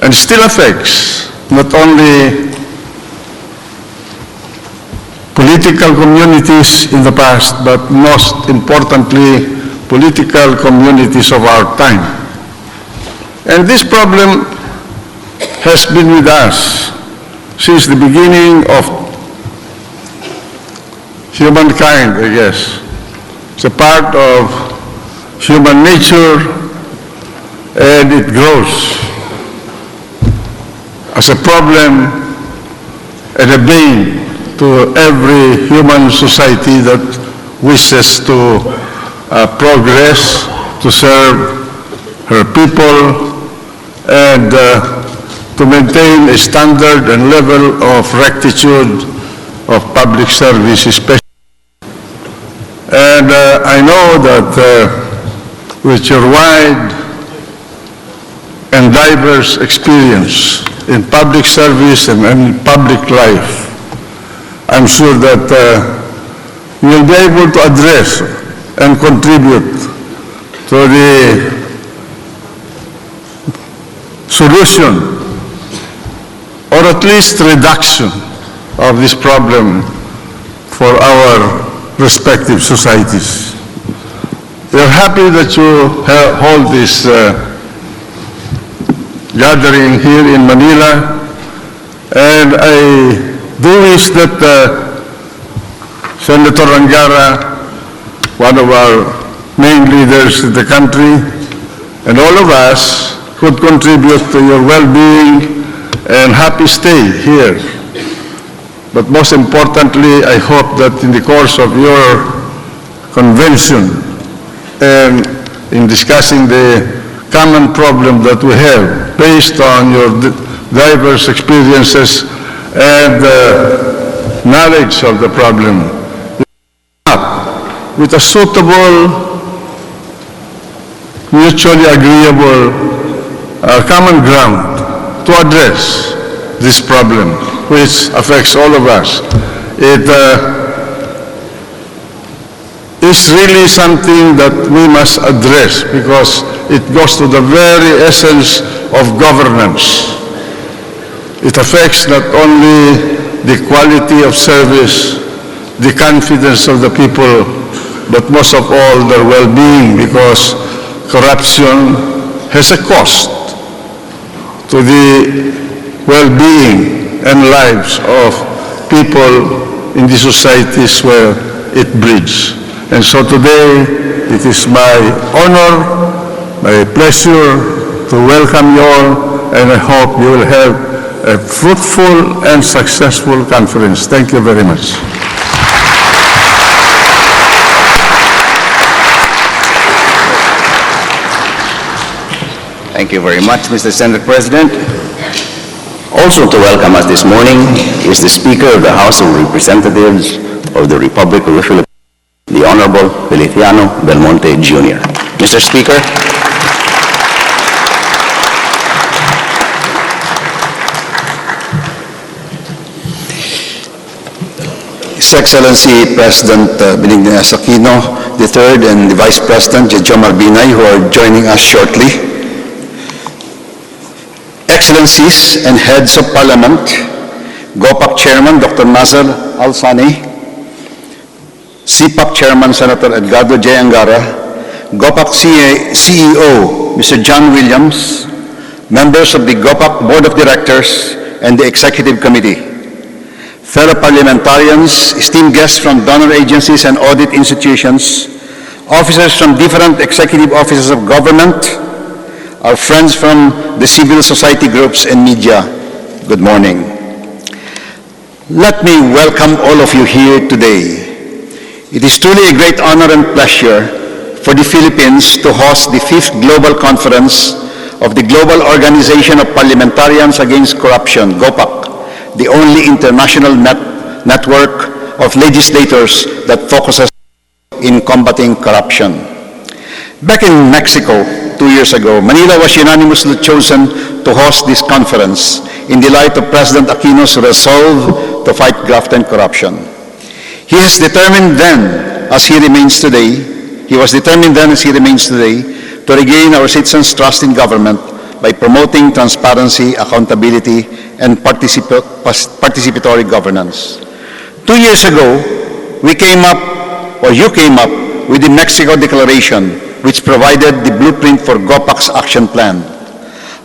and still affects not only political communities in the past, but most importantly, political communities of our time. And this problem has been with us since the beginning of humankind, I guess. It's a part of human nature, and it grows as a problem and a bane to every human society that wishes to progress, to serve her people, and to maintain a standard and level of rectitude of public service, especially. And I know that with your wide and diverse experience in public service and in public life, I'm sure that you'll be able to address and contribute to the solution, or at least reduction of this problem for our respective societies. We are happy that you hold this gathering here in Manila, and I do wish that Senator Angara, one of our main leaders in the country, and all of us could contribute to your well-being and happy stay here. But most importantly, I hope that in the course of your convention and in discussing the common problem that we have based on your diverse experiences and knowledge of the problem, with a suitable, mutually agreeable common ground to address this problem, which affects all of us. It is really something that we must address because it goes to the very essence of governance. It affects not only the quality of service, the confidence of the people, but most of all their well-being, because corruption has a cost to the well-being and lives of people in the societies where it breeds. And so today, it is my honor, my pleasure to welcome you all, and I hope you will have a fruitful and successful conference. Thank you very much. Thank you very much, Mr. Senate President. Also to welcome us this morning is the Speaker of the House of Representatives of the Republic of the Philippines, the Honorable Feliciano Belmonte, Jr. Mr. Speaker. His Excellency President Benigno Aquino III and the Vice President Jejomar Binay, who are joining us shortly. Excellencies and Heads of Parliament, GOPAC Chairman Dr. Nazar Al-Sane, CPAC Chairman Senator Edgardo J. Angara, GOPAC CEO Mr. John Williams, members of the GOPAC Board of Directors and the Executive Committee, fellow parliamentarians, esteemed guests from donor agencies and audit institutions, officers from different executive offices of government, our friends from the civil society groups and media, good morning. Let me welcome all of you here today. It is truly a great honor and pleasure for the Philippines to host the 5th Global Conference of the Global Organization of Parliamentarians Against Corruption, GOPAC, the only international network of legislators that focuses in combating corruption. Back in Mexico 2 years ago, Manila was unanimously chosen to host this conference in the light of President Aquino's resolve to fight graft and corruption. He was determined then, as he remains today, to regain our citizens' trust in government by promoting transparency, accountability, and participatory governance. 2 years ago, you came up with the Mexico Declaration, which provided the blueprint for GOPAC's action plan.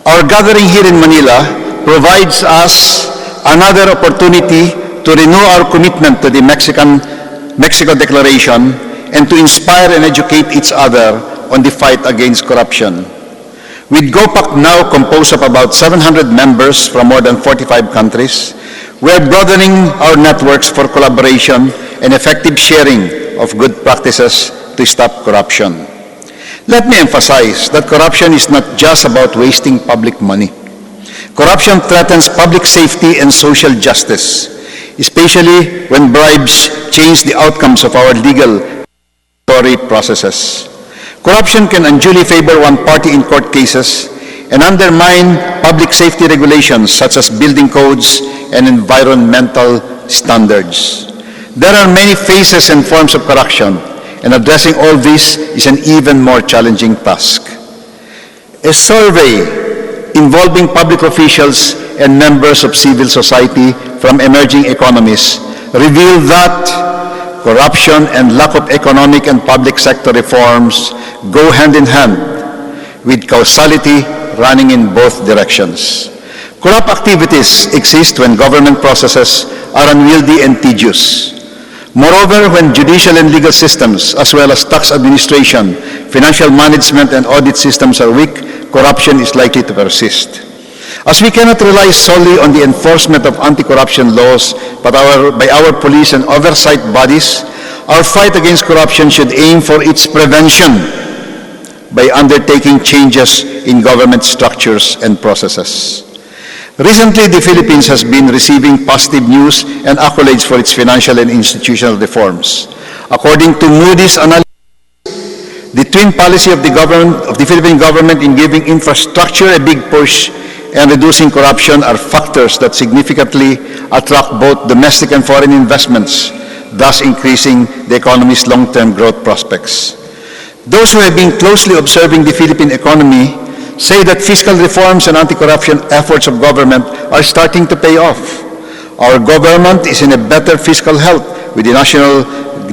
Our gathering here in Manila provides us another opportunity to renew our commitment to the Mexico Declaration and to inspire and educate each other on the fight against corruption. With GOPAC now composed of about 700 members from more than 45 countries, we are broadening our networks for collaboration and effective sharing of good practices to stop corruption. Let me emphasize that corruption is not just about wasting public money. Corruption threatens public safety and social justice, especially when bribes change the outcomes of our legal processes. Corruption can unduly favor one party in court cases and undermine public safety regulations such as building codes and environmental standards. There are many phases and forms of corruption, and addressing all this is an even more challenging task. A survey involving public officials and members of civil society from emerging economies revealed that corruption and lack of economic and public sector reforms go hand in hand, with causality running in both directions. Corrupt activities exist when government processes are unwieldy and tedious. Moreover, when judicial and legal systems, as well as tax administration, financial management, and audit systems are weak, corruption is likely to persist. As we cannot rely solely on the enforcement of anti-corruption laws by our police and oversight bodies, our fight against corruption should aim for its prevention by undertaking changes in government structures and processes. Recently, the Philippines has been receiving positive news and accolades for its financial and institutional reforms. According to Moody's analysis, the twin policy of the Philippine government in giving infrastructure a big push and reducing corruption are factors that significantly attract both domestic and foreign investments, thus increasing the economy's long-term growth prospects. Those who have been closely observing the Philippine economy say that fiscal reforms and anti-corruption efforts of government are starting to pay off. Our government is in a better fiscal health, with the national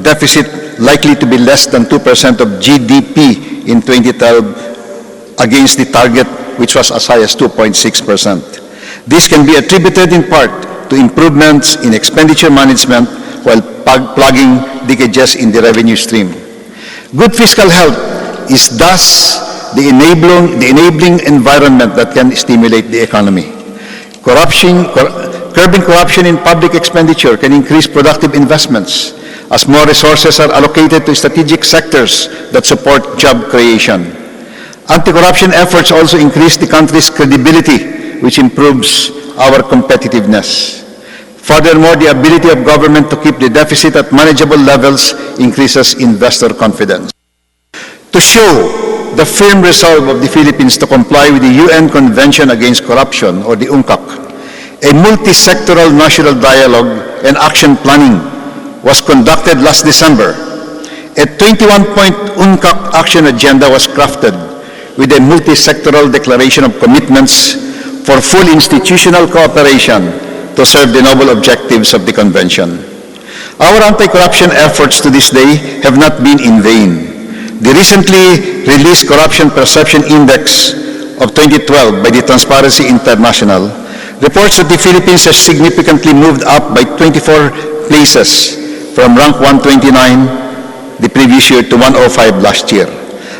deficit likely to be less than 2% of GDP in 2012 against the target, which was as high as 2.6%. This can be attributed in part to improvements in expenditure management while plugging leakages in the revenue stream. Good fiscal health is thus the enabling environment that can stimulate the economy. Curbing corruption in public expenditure can increase productive investments as more resources are allocated to strategic sectors that support job creation. Anti-corruption efforts also increase the country's credibility, which improves our competitiveness. Furthermore, the ability of government to keep the deficit at manageable levels increases investor confidence. To show the firm resolve of the Philippines to comply with the UN Convention Against Corruption, or the UNCAC, a multi-sectoral national dialogue and action planning was conducted last December. A 21-point UNCAC action agenda was crafted with a multi-sectoral declaration of commitments for full institutional cooperation to serve the noble objectives of the convention. Our anti-corruption efforts to this day have not been in vain. The recently released Corruption Perception Index of 2012 by the Transparency International reports that the Philippines has significantly moved up by 24 places from rank 129 the previous year to 105 last year.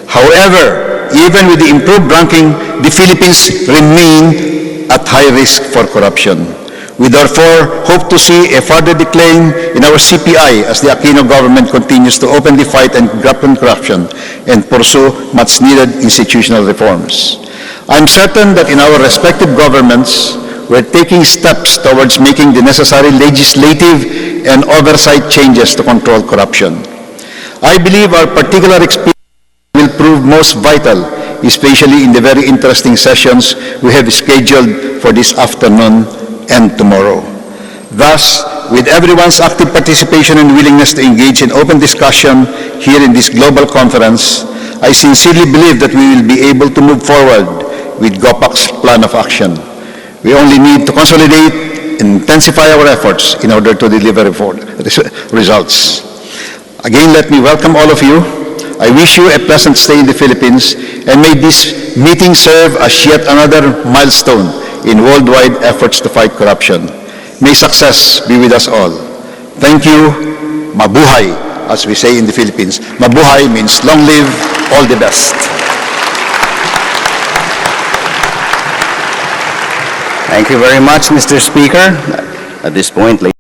However, even with the improved ranking, the Philippines remain at high risk for corruption. We therefore hope to see a further decline in our CPI as the Aquino government continues to openly fight and grapple corruption and pursue much needed institutional reforms. I'm certain that in our respective governments, we're taking steps towards making the necessary legislative and oversight changes to control corruption. I believe our particular experience will prove most vital, especially in the very interesting sessions we have scheduled for this afternoon and tomorrow. Thus, with everyone's active participation and willingness to engage in open discussion here in this global conference, I sincerely believe that we will be able to move forward with GOPAC's plan of action. We only need to consolidate and intensify our efforts in order to deliver results. Again, let me welcome all of you. I wish you a pleasant stay in the Philippines, and may this meeting serve as yet another milestone in worldwide efforts to fight corruption. May success be with us all. Thank you. Mabuhay, as we say in the Philippines. Mabuhay means long live, all the best. Thank you very much, Mr. Speaker. At this point,